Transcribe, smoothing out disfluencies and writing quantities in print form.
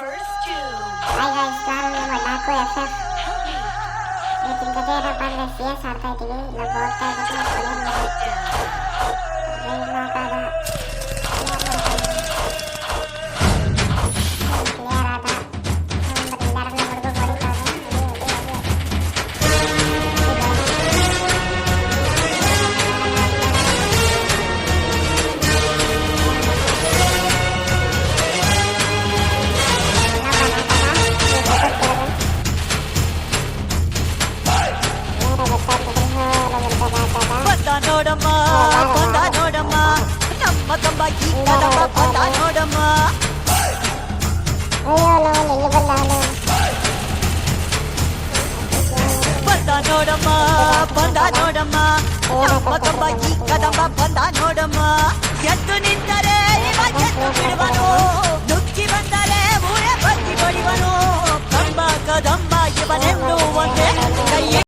Hi guys, ನಾನು ನಿಮ್ಮ ಡಾಕು FF. ಇವತ್ತಿನ ಕಥೆ ಏನಪ್ಪ ಅಂದರೆ CS ಆಡ್ತಾ ಇದ್ದೀವಿ. ಇಲ್ಲೊಬ್ಬ ಹೋಗ್ತಾ ಇದ್ದೀನಿ, ರೈಸ್ ಹಾಕಾದ ಕ್ಲಿಯರ್ ಆದ. ಬರೀ ಎಲ್ಲರನ್ನ ಹೊಡೆದು ಹೊಡಿತಾನೆ. ನೋಡಮ್ಮ ಬಂದ ನೋಡಮ್ಮ ನಮ್ಮ ಕಂಬ ಈ ಕದಮ ಬಂದ ನೋಡಮ್ಮ ಬಂದ ನೋಡಮ್ಮ ಬಂದ ನೋಡಮ್ಮ ನಮ್ಮ ಕಂಬ ಈ ಕದಮ ಬಂದ ನೋಡಮ್ಮ ಎದ್ದು ನಿಂತರೆ ಇವ ಎದ್ದು ಬಿಡುವನು